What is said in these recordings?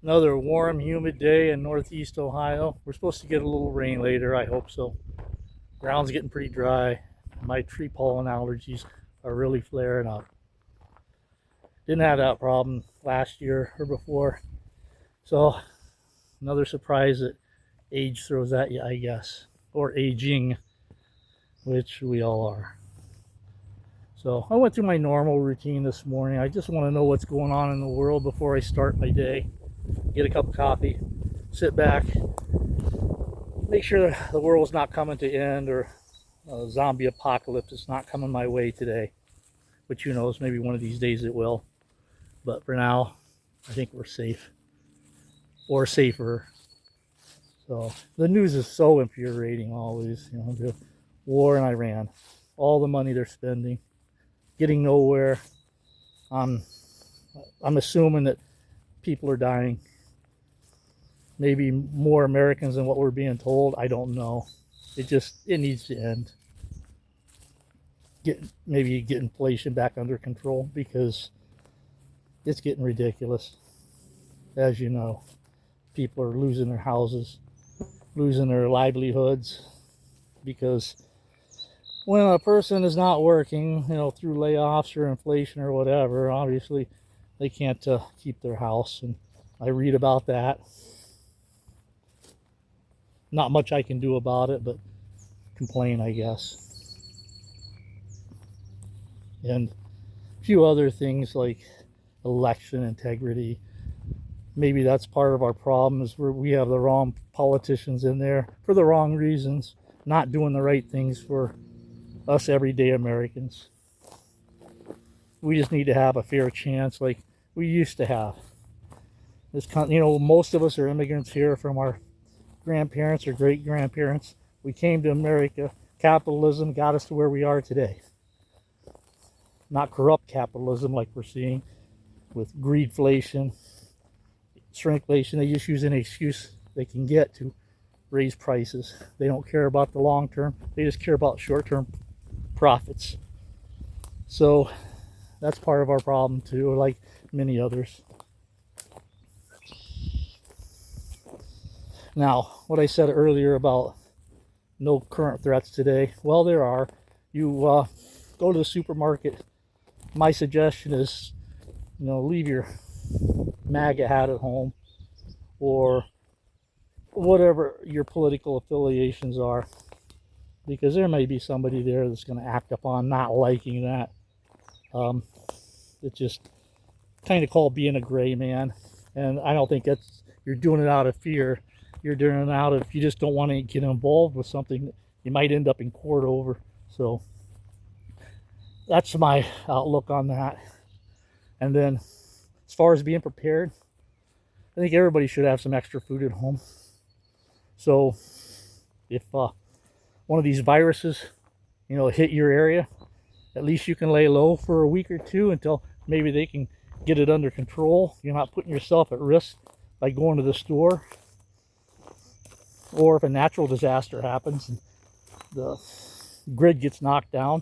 Another warm, humid day in northeast Ohio. We're supposed to get a little rain later. I hope so. Ground's getting pretty dry. My tree pollen allergies are really flaring up. Didn't have that problem last year or before. So, another surprise that age throws at you, I guess. Or aging, which we all are. So, I went through my normal routine this morning. I just want to know what's going on in the world before I start my day. Get a cup of coffee, sit back, make sure the world's not coming to end or a zombie apocalypse is not coming my way today. Which who knows, maybe one of these days it will. But for now, I think we're safe. Or safer. So the news is so infuriating always. You know, the war in Iran, all the money they're spending, getting nowhere. I'm assuming that people are dying. Maybe more Americans than what we're being told. I don't know. It needs to end. Maybe get inflation back under control because it's getting ridiculous. As you know, people are losing their houses, losing their livelihoods because when a person is not working, you know, through layoffs or inflation or whatever, obviously they can't keep their house. And I read about that. Not much I can do about it, but complain, I guess. And a few other things like election integrity. Maybe that's part of our problem is where we have the wrong politicians in there for the wrong reasons, not doing the right things for us everyday Americans. We just need to have a fair chance like we used to have. You know, most of us are immigrants here from our grandparents or great grandparents. We came to America. Capitalism got us to where we are today. Not corrupt capitalism like we're seeing with greedflation, shrinkflation. They just use any excuse they can get to raise prices. They don't care about the long term. They just care about short term profits. So that's part of our problem too, like many others. Now, what I said earlier about no current threats today, well, there are. You go to the supermarket. My suggestion is, you know, leave your MAGA hat at home or whatever your political affiliations are, because there may be somebody there that's going to act upon not liking that. It's just kind of called being a gray man, and I don't think you're doing it out of fear. You're doing it out of you just don't want to get involved with something that you might end up in court over. So that's my outlook on that. And then as far as being prepared, I think everybody should have some extra food at home. So if one of these viruses, you know, hit your area, at least you can lay low for a week or two until maybe they can get it under control. You're not putting yourself at risk by going to the store. Or if a natural disaster happens and the grid gets knocked down,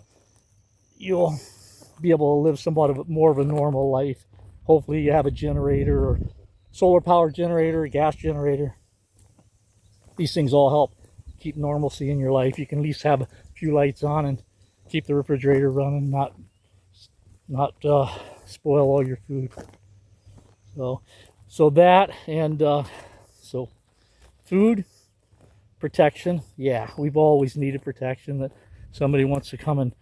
you'll be able to live somewhat of more of a normal life. Hopefully you have a generator or solar power generator, a gas generator. These things all help keep normalcy in your life. You can at least have a few lights on and keep the refrigerator running, not spoil all your food. So that and so food protection. Yeah, we've always needed protection. That somebody wants to come and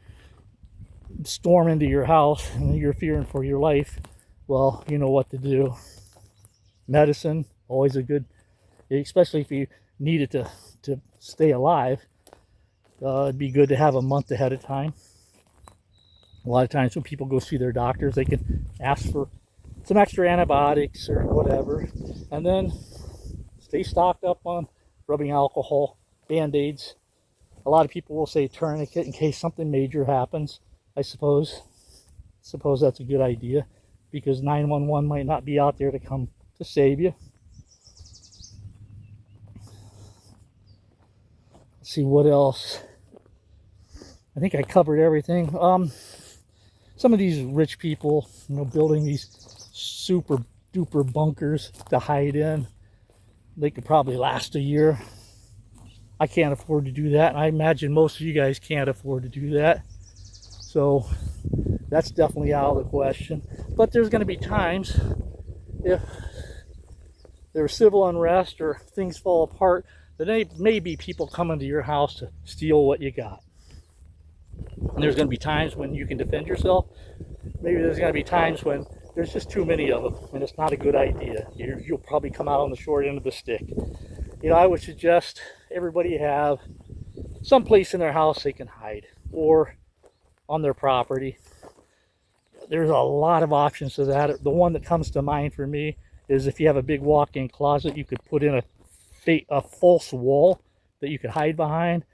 storm into your house and you're fearing for your life. Well, you know what to do. Medicine, always a good, especially if you need it to stay alive. It'd be good to have a month ahead of time. A lot of times when people go see their doctors, they can ask for some extra antibiotics or whatever, and then stay stocked up on rubbing alcohol, band-aids. A lot of people will say tourniquet in case something major happens. I suppose that's a good idea because 911 might not be out there to come to save you. Let's see what else. I think I covered everything. Some of these rich people, you know, building these super duper bunkers to hide in. They could probably last a year. I can't afford to do that. And I imagine most of you guys can't afford to do that. So that's definitely out of the question. But there's going to be times if there's civil unrest or things fall apart, there may be people coming to your house to steal what you got. And there's going to be times when you can defend yourself. Maybe there's going to be times when there's just too many of them and it's not a good idea. You'll probably come out on the short end of the stick. You know, I would suggest everybody have some place in their house they can hide, or on their property. There's a lot of options to that. The one that comes to mind for me is if you have a big walk-in closet, you could put in a false wall that you could hide behind.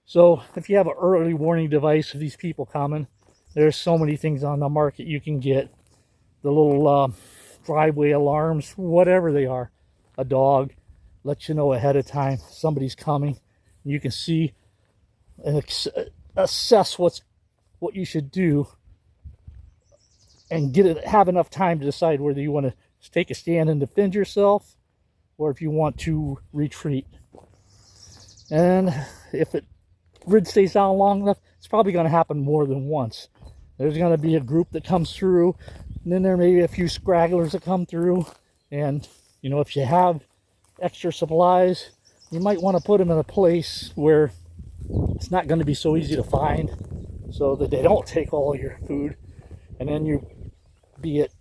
So if you have an early warning device of these people coming, there's so many things on the market you can get. The little driveway alarms, whatever they are. A dog lets you know ahead of time somebody's coming. You can see and assess what you should do, and have enough time to decide whether you want to take a stand and defend yourself, or if you want to retreat. And if it grid stays down long enough, it's probably going to happen more than once. There's going to be a group that comes through, and then there may be a few scragglers that come through. And you know, if you have extra supplies, you might want to put them in a place where it's not going to be so easy to find, so that they don't take all your food. And then you be it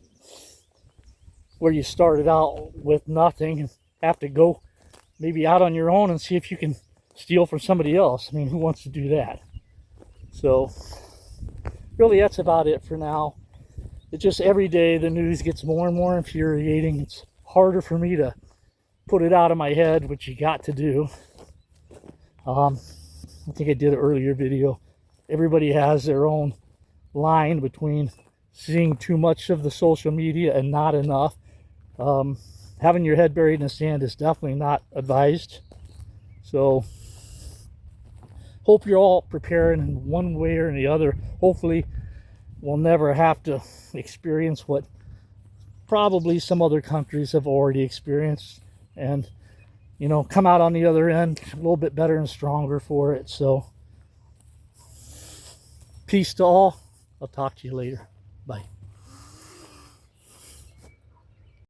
where you started out with nothing and have to go maybe out on your own and see if you can steal from somebody else. I mean, who wants to do that? So really, that's about it for now. It's just every day the news gets more and more infuriating. It's harder for me to put it out of my head, which you got to do. I think I did an earlier video. Everybody has their own line between seeing too much of the social media and not enough. Having your head buried in the sand is definitely not advised. So hope you're all preparing in one way or the other. Hopefully we'll never have to experience what probably some other countries have already experienced, and you know, come out on the other end a little bit better and stronger for it. So peace to all. I'll talk to you later. Bye.